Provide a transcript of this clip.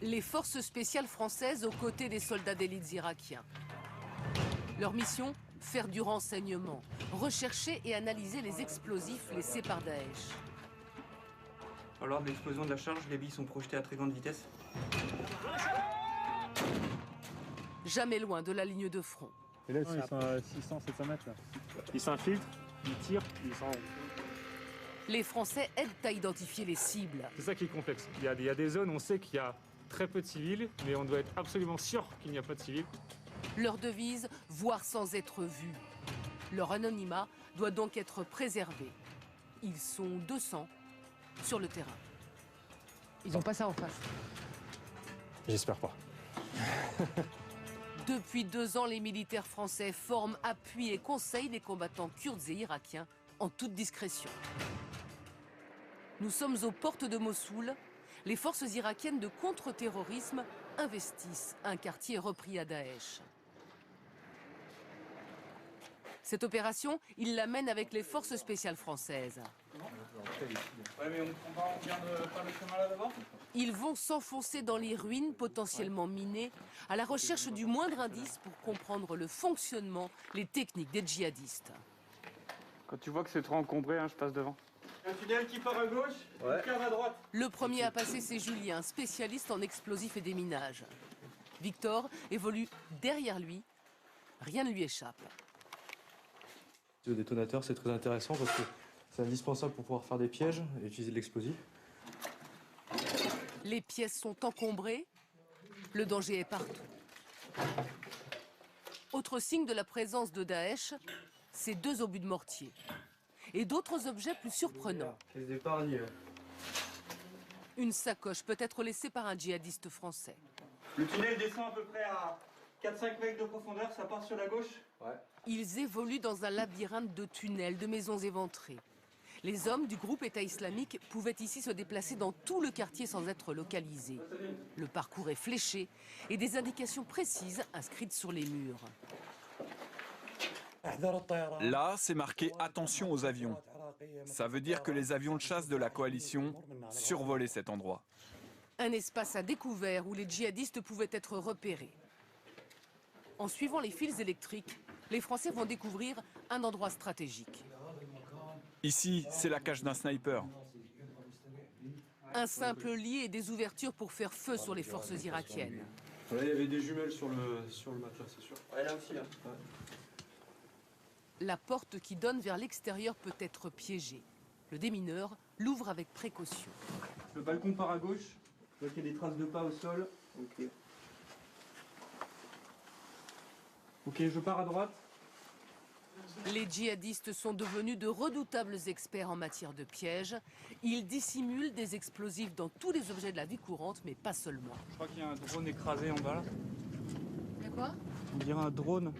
Les forces spéciales françaises aux côtés des soldats d'élite irakiens. Leur mission, faire du renseignement, rechercher et analyser les explosifs laissés par Daesh. Lors de l'explosion de la charge, les billes sont projetées à très grande vitesse. Jamais loin de la ligne de front. Et là, ils sont à 600-700 mètres. Là. Ils s'infiltrent, ils tirent, ils s'en vont. Les Français aident à identifier les cibles. C'est ça qui est complexe. Il y a des zones où on sait qu'il y a très peu de civils, mais on doit être absolument sûr qu'il n'y a pas de civils. Leur devise, voir sans être vu. Leur anonymat doit donc être préservé. Ils sont 200 sur le terrain. Ils n'ont pas ça en face. J'espère pas. Depuis 2 ans, les militaires français forment, appuient et conseillent les combattants kurdes et irakiens en toute discrétion. Nous sommes aux portes de Mossoul. Les forces irakiennes de contre-terrorisme investissent un quartier repris à Daesh. Cette opération, ils la mènent avec les forces spéciales françaises. Ouais, mais on vient de faire le chemin là d'abord. Ils vont s'enfoncer dans les ruines potentiellement minées à la recherche du moindre indice pour comprendre le fonctionnement, les techniques des djihadistes. Quand tu vois que c'est trop encombré, je passe devant. Un tunnel qui part à gauche, une cave à droite. Le premier à passer, c'est Julien, spécialiste en explosifs et déminage. Victor évolue derrière lui. Rien ne lui échappe. Le détonateur, c'est très intéressant parce que c'est indispensable pour pouvoir faire des pièges et utiliser de l'explosif. Les pièces sont encombrées. Le danger est partout. Autre signe de la présence de Daesh, ces 2 obus de mortier. Et d'autres objets plus surprenants. Les épargnes. Une sacoche peut être laissée par un djihadiste français. Le tunnel descend à peu près à 4-5 mètres de profondeur, ça part sur la gauche. Ouais. Ils évoluent dans un labyrinthe de tunnels, de maisons éventrées. Les hommes du groupe État islamique pouvaient ici se déplacer dans tout le quartier sans être localisés. Le parcours est fléché et des indications précises inscrites sur les murs. Là, c'est marqué « Attention aux avions ». Ça veut dire que les avions de chasse de la coalition survolaient cet endroit. Un espace à découvert où les djihadistes pouvaient être repérés. En suivant les fils électriques, les Français vont découvrir un endroit stratégique. Ici, c'est la cache d'un sniper. Un simple lit et des ouvertures pour faire feu sur les forces irakiennes. Là, il y avait des jumelles sur le matelas, c'est sûr. Ouais, là aussi, là. Ouais. La porte qui donne vers l'extérieur peut être piégée. Le démineur l'ouvre avec précaution. Le balcon part à gauche. Je vois qu'il y a des traces de pas au sol. Ok. Ok, je pars à droite. Les djihadistes sont devenus de redoutables experts en matière de pièges. Ils dissimulent des explosifs dans tous les objets de la vie courante, mais pas seulement. Je crois qu'il y a un drone écrasé en bas là. Il y a quoi? On dirait un drone